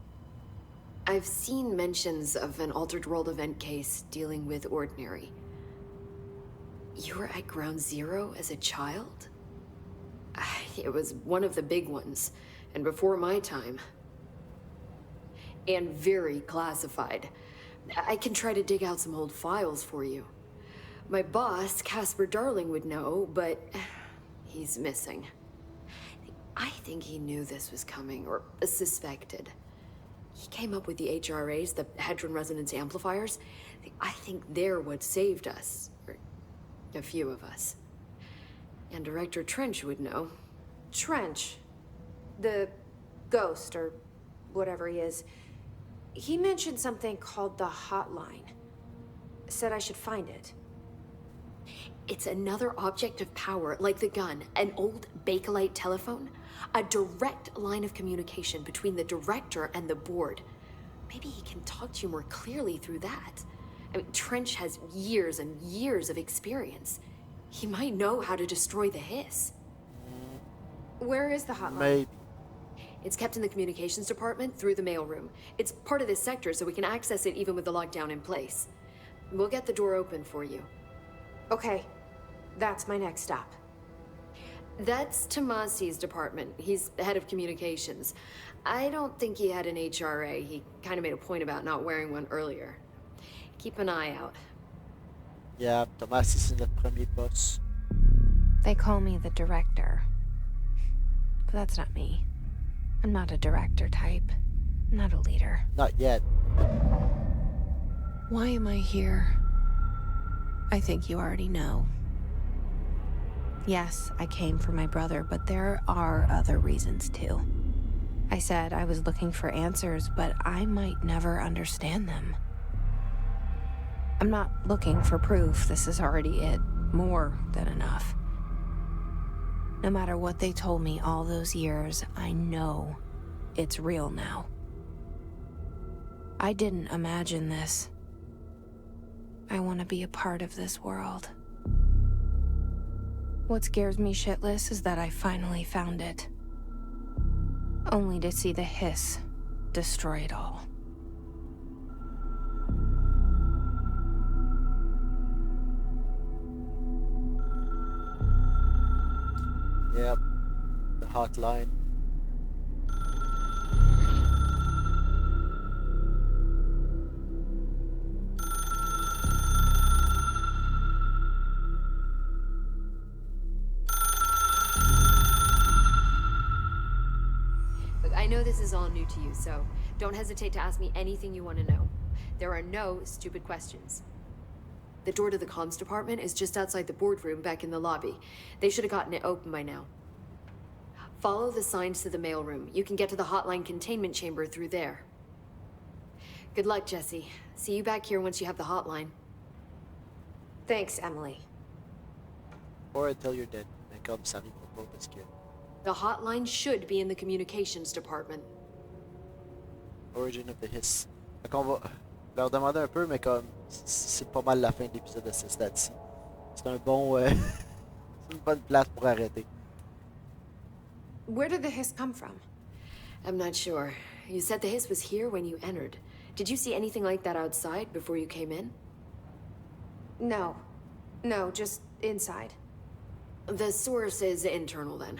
I've seen mentions of an altered world event case dealing with Ordinary. You were at Ground Zero as a child? It was one of the big ones, and before my time. And very classified. I can try to dig out some old files for you. My boss, Casper Darling, would know, but he's missing. I think he knew this was coming, or suspected. He came up with the HRAs, the Hadron Resonance Amplifiers. I think they're what saved us. Or a few of us. And Director Trench would know. Trench, the ghost, or whatever he is, he mentioned something called the Hotline. Said I should find it. It's another object of power, like the gun, an old Bakelite telephone. A direct line of communication between the director and the board. Maybe he can talk to you more clearly through that. I mean, Trench has years and years of experience. He might know how to destroy the hiss. Where is the hotline? Maybe. It's kept in the communications department through the mailroom. It's part of this sector, so we can access it even with the lockdown in place. We'll get the door open for you. Okay, that's my next stop. That's Tomasi's department. He's the head of communications. I don't think he had an HRA. He kind of made a point about not wearing one earlier. Keep an eye out. Yeah, Tomasi, c'est notre premier boss. They call me the director. But that's not me. I'm not a director type. I'm not a leader. Not yet. Why am I here? I think you already know. Yes, I came for my brother, but there are other reasons too. I said I was looking for answers, but I might never understand them. I'm not looking for proof. This is already it. More than enough. No matter what they told me all those years, I know it's real now. I didn't imagine this. I want to be a part of this world. What scares me shitless is that I finally found it. Only to see the hiss destroy it all. Yep. The hotline. Look, I know this is all new to you, so don't hesitate to ask me anything you want to know. There are no stupid questions. The door to the comms department is just outside the boardroom back in the lobby. They should have gotten it open by now. Follow the signs to the mailroom. You can get to the hotline containment chamber through there. Good luck, Jesse. See you back here once you have the hotline. Thanks, Emily. Or until you're dead. Mais comme ça arrivera pas parce que... The hotline should be in the communications department. Origin of the Hiss. Fait qu'on va leur demander un peu, mais comme c'est pas mal la fin de l'épisode de ce stade-ci. C'est un bon... c'est une bonne place pour arrêter. Where did the hiss come from? I'm not sure. You said the hiss was here when you entered. Did you see anything like that outside before you came in? No. No, just inside. The source is internal then.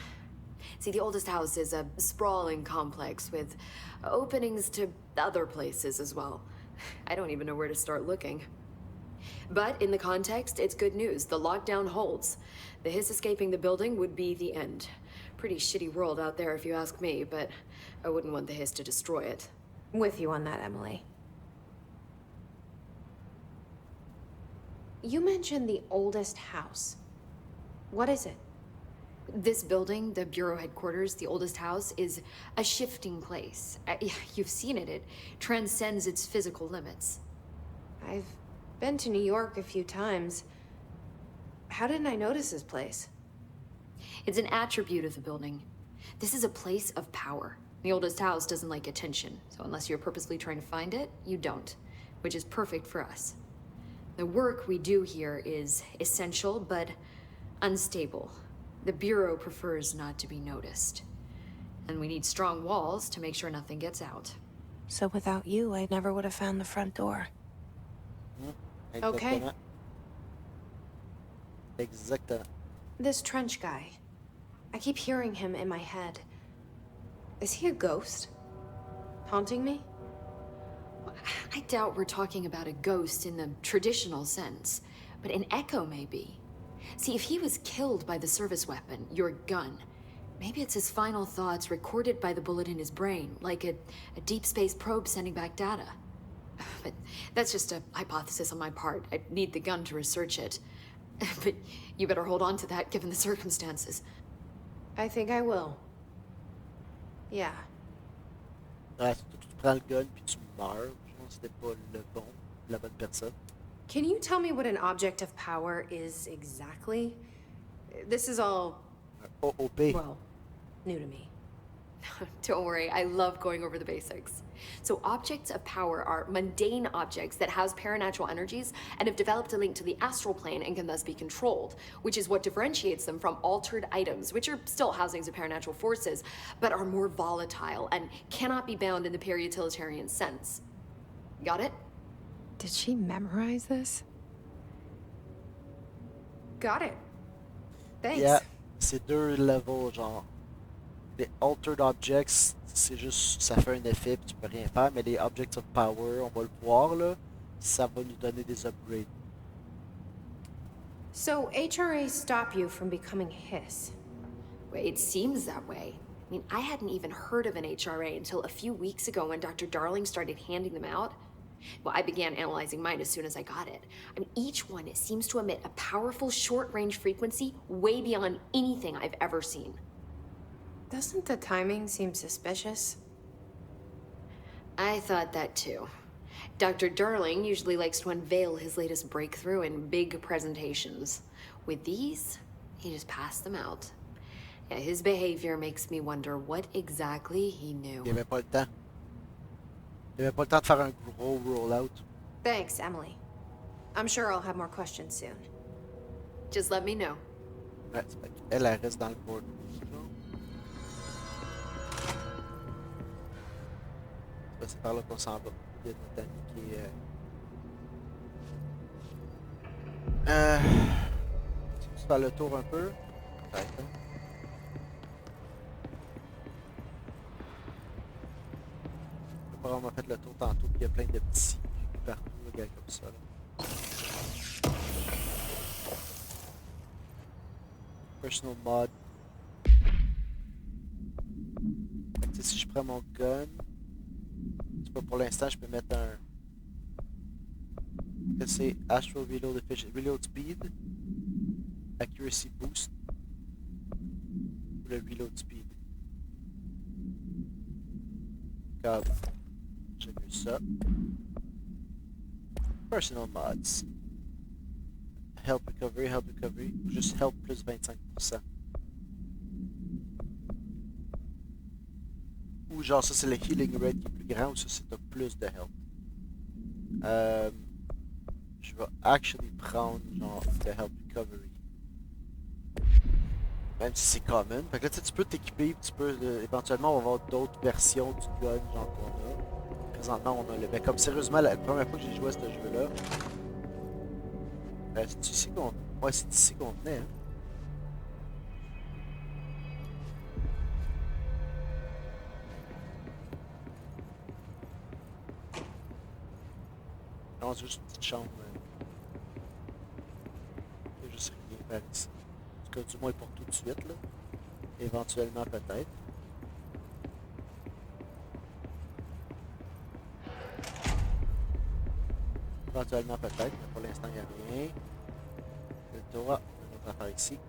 See, the oldest house is a sprawling complex with openings to other places as well. I don't even know where to start looking. But in the context, it's good news. The lockdown holds. The hiss escaping the building would be the end. Pretty shitty world out there if you ask me, but I wouldn't want the hiss to destroy it. With you on that, Emily. You mentioned the oldest house. What is it? This building, the Bureau headquarters, the oldest house, is a shifting place. You've seen it. It transcends its physical limits. I've been to New York a few times. How didn't I notice this place? It's an attribute of the building. This is a place of power. The oldest house doesn't like attention, so unless you're purposely trying to find it, you don't, which is perfect for us. The work we do here is essential, but unstable. The Bureau prefers not to be noticed. And we need strong walls to make sure nothing gets out. So without you, I never would have found the front door. Okay. Exactement. Exactement. This trench guy. I keep hearing him in my head. Is he a ghost? Haunting me? I doubt we're talking about a ghost in the traditional sense, but an echo maybe. See, if he was killed by the service weapon, your gun, maybe it's his final thoughts recorded by the bullet in his brain, like a deep space probe sending back data. But that's just a hypothesis on my part. I need the gun to research it. But you better hold on to that given the circumstances. I think I will. Yeah. Ouais, tu prends le gun puis tu meurs. Je pense que c'était pas le bon, la bonne personne. Can you tell me what an object of power is exactly? This is all, OOP. well, new to me. Don't worry, I love going over the basics. So objects of power are mundane objects that house paranatural energies and have developed a link to the astral plane and can thus be controlled, which is what differentiates them from altered items, which are still housings of paranatural forces, but are more volatile and cannot be bound in the peri-utilitarian sense. Got it? Did she memorize this? Got it. Thanks. Yeah, c'est deux levels, genre. Les altered objects, c'est juste, ça fait un effet puis tu peux rien faire, mais les objects of power, on va le voir là, ça va nous donner des upgrades. So HRA stop you from becoming Hiss? Well, it seems that way. I mean, I hadn't even heard of an HRA until a few weeks ago when Dr. Darling started handing them out. Well, I began analyzing mine as soon as I got it. I mean, each one seems to emit a powerful short-range frequency way beyond anything I've ever seen. Doesn't the timing seem suspicious? I thought that too. Dr. Darling usually likes to unveil his latest breakthrough in big presentations. With these, he just passed them out. Yeah, his behavior makes me wonder what exactly he knew. Il avait pas le temps. Il avait pas le temps de faire un gros rollout. Thanks, Emily. I'm sure I'll have more questions soon. Just let me know. Ouais, c'est fait qu'elle, elle reste dans le board. C'est par là qu'on s'en va. Il y a notre ami qui est... Tu faire le tour un peu? Peut-être. Hein? J'ai pas vraiment fait le tour tantôt, puis il y a plein de petits partout, le gars comme ça. Là. Personal mod. Fait que, si je prends mon gun... Pour l'instant, je peux mettre un... c'est Astral Reload Efficiency. Reload Speed. Accuracy Boost. Ou le Reload Speed. Comme. J'ai vu ça. Personal Mods. Help Recovery. Ou juste Help plus 25%. Ou genre ça c'est le Healing Rate qui est plus grand ou ça c'est plus de Help. Je vais actually prendre genre le Help Recovery. Même si c'est common. Fait que là tu peux t'équiper, tu peux éventuellement on va avoir d'autres versions du gun genre qu'on a. Présentement on a le. Mais comme sérieusement la première fois que j'ai joué à ce jeu là. C'est ici qu'on. Ouais c'est ici qu'on venait hein. Non, c'est juste une petite chambre. Il y a juste rien par ici. En tout cas, du moins pour tout de suite, là. Éventuellement, peut-être. Éventuellement, peut-être, mais pour l'instant, il n'y a rien. Le doit, une autre affaire ici.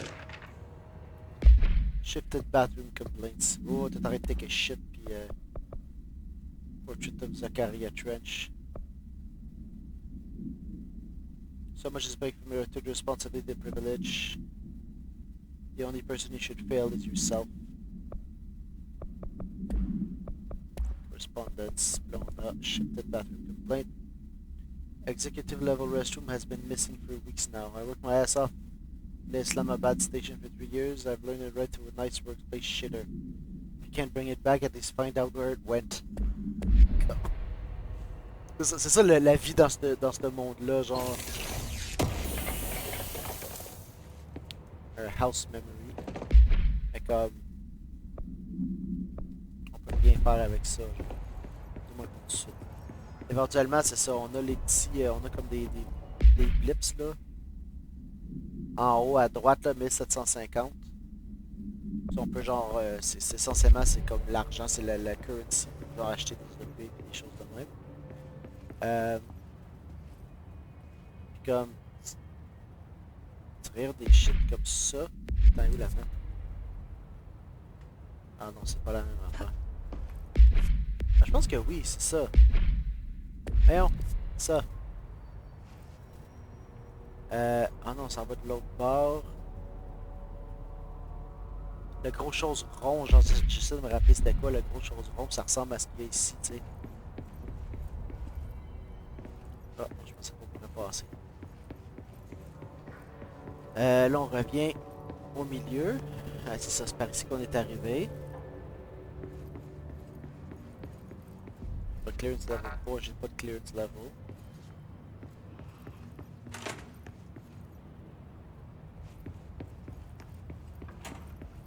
Shifted Bathroom Complaints. Oh, t'as arrêté de take a shit, puis Portrait of Zachariah Trench. So much is being familiar to the responsibility and privilege. The only person you should fail is yourself. Correspondence, Blonda, shifted bathroom complaint. Executive level restroom has been missing for weeks now. I worked my ass off in the Islamabad station for 3 years. I've learned it right to a nice workplace shitter. If you can't bring it back, at least find out where it went. C'est ça la vie dans ce monde-là, genre. House memory. Mais comme. On peut bien faire avec ça. Genre. Du moins pour tout de suite. Éventuellement, c'est ça. On a les petits. On a comme des blips là. En haut à droite, là, 1750. On peut genre. C'est essentiellement, c'est comme l'argent, c'est la currency. On peut acheter des OP et des choses de même. Puis comme. Rire des shit comme ça. Putain, où la main? Ah non, c'est pas la même affaire. Ah, je pense que oui, c'est ça. Voyons, ça. Ah non, ça va de l'autre bord. Le gros chose rond, genre, j'essaie de me rappeler c'était quoi le gros chose rond, ça ressemble à ce qu'il y a ici, tu sais. Ah, je pensais qu'on pouvait passer. Là, on revient au milieu. Ah, c'est ça, c'est par ici qu'on est arrivé. Pas de clearance level 4, j'ai pas de clearance level.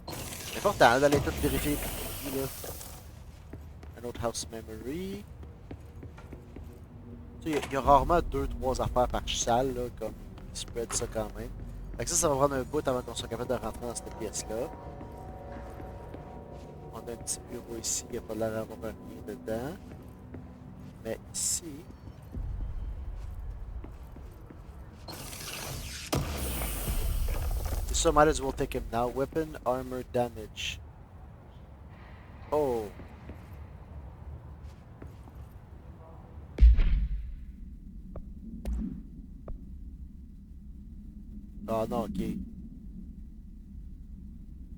C'est important d'aller tout vérifier. Là. Un autre house memory. Tu sais, il y a rarement 2-3 affaires par salle, là, comme ils spread ça quand même. Fait que ça va prendre un bout avant qu'on soit capable de rentrer dans cette pièce-là. On a un petit bureau ici, il n'y a pas l'air d'avoir rien dedans. Mais ici... C'est ça, might as well take him now. Weapon, armor, damage. Oh! Ah non, ok.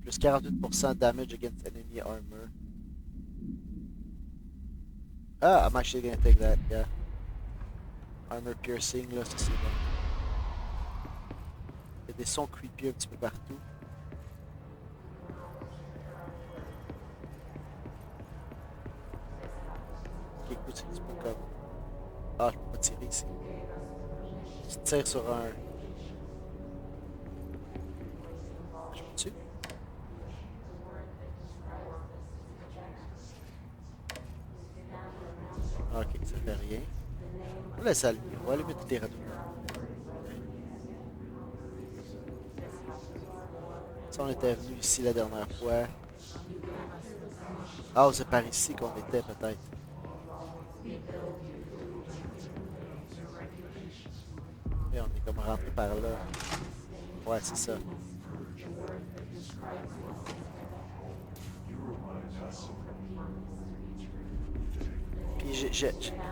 Plus 48% damage against enemy armor. Ah, I'm actually gonna take that, yeah. Armor piercing, là, ça c'est bon. Il y a des sons creepy un petit peu partout. Ok, écoute, c'est un petit peu comme... Ah, je peux pas tirer ici. Tu tires sur un... Je peux dessus? Ok, ça fait rien. On laisse aller. On va aller mettre les radars. Ça, on était venu ici la dernière fois. Ah, c'est par ici qu'on était peut-être. comme rentrer par là. Ouais, c'est ça. Puis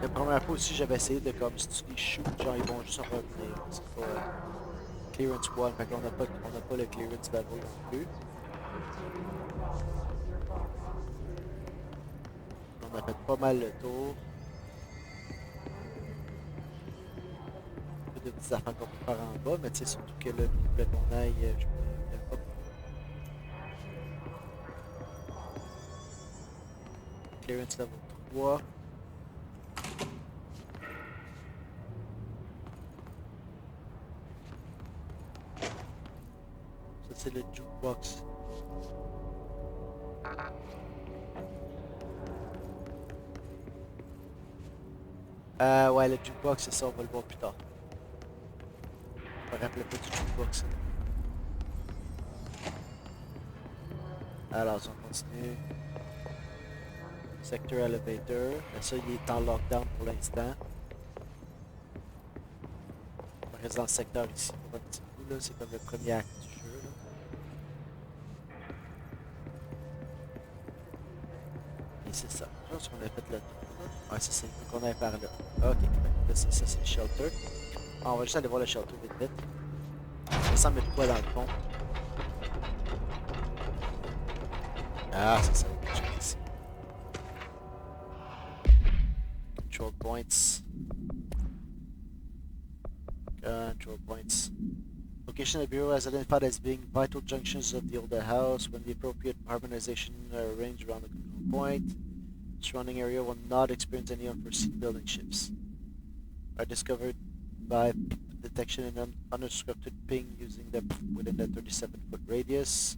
la première fois aussi, j'avais essayé de comme si tu les shoot, genre ils vont juste en revenir. C'est pas clearance 1, fait qu'on n'a pas le clearance level non plus. On a fait pas mal le tour. De petites affaires qu'on peut faire en bas, mais tu sais, surtout que là, il voulait qu'on aille, je ne pas. Clearance level 3. Ça, c'est le jukebox. Ouais, le jukebox, c'est ça, on va le voir plus tard. Je me rappelle pas du jukebox. Alors, on continue. Sector elevator. Mais ça, il est en lockdown pour l'instant. On reste dans le secteur ici pour un petit bout, là. C'est comme le premier acte du jeu, là. Et c'est ça. Je pense qu'on a fait le tour, là. Ouais, ça, c'est le truc qu'on a par là. Ok, là, c'est ça, c'est le shelter. Ah, on va juste aller voir le shelter vite vite. Ça semble être quoi dans le fond? Ah, c'est ça, je vais ici. Control points. Control points. Location of the bureau is identified as being vital junctions of the older house when the appropriate harmonization are arranged around the control point. Surrounding area will not experience any unforeseen building shifts. Are discovered by detection and unobstructed ping using the within the 37-foot radius.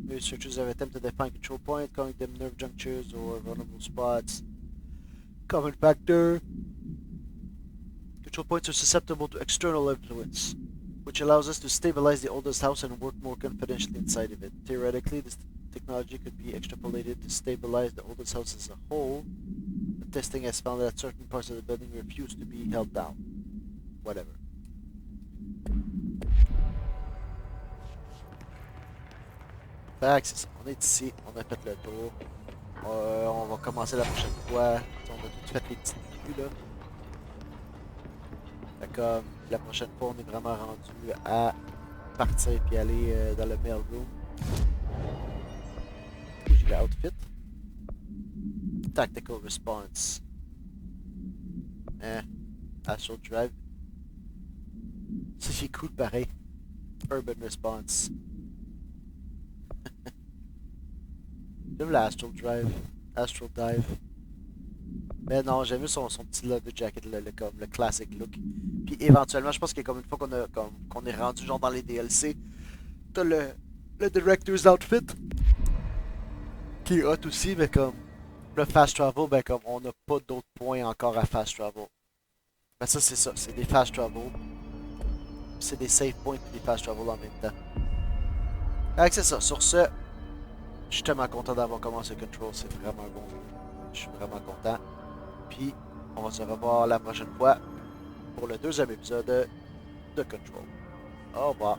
Researchers have attempted to define control points, calling them nerve junctures or vulnerable spots. Common factor. Control points are susceptible to external influence, which allows us to stabilize the oldest house and work more confidentially inside of it. Theoretically, this technology could be extrapolated to stabilize the oldest house as a whole, but testing has found that certain parts of the building refuse to be held down. Whatever. Fait que c'est ça. On est ici, on a fait le tour. On va commencer la prochaine fois. On a tout fait les petits débuts là. Fait comme la prochaine fois, on est vraiment rendu à partir puis aller dans le mail room. J'ai le outfit. Tactical response. Astral drive. C'est cool pareil. Urban response. J'aime l'Astral Drive. Astral Dive. Mais non, j'aime son petit leather jacket, comme le classic look. Puis éventuellement, je pense que comme une fois qu'on est rendu genre dans les DLC, t'as le director's outfit. Qui est hot aussi, mais comme le fast travel, ben comme on n'a pas d'autres points encore à fast travel. Ben ça c'est ça, c'est des fast travel. C'est des save points et des fast travel en même temps. Fait que c'est ça, sur ce, je suis tellement content d'avoir commencé Control, c'est vraiment un bon jeu. Je suis vraiment content. Puis, on va se revoir la prochaine fois pour le deuxième épisode de Control. Au revoir.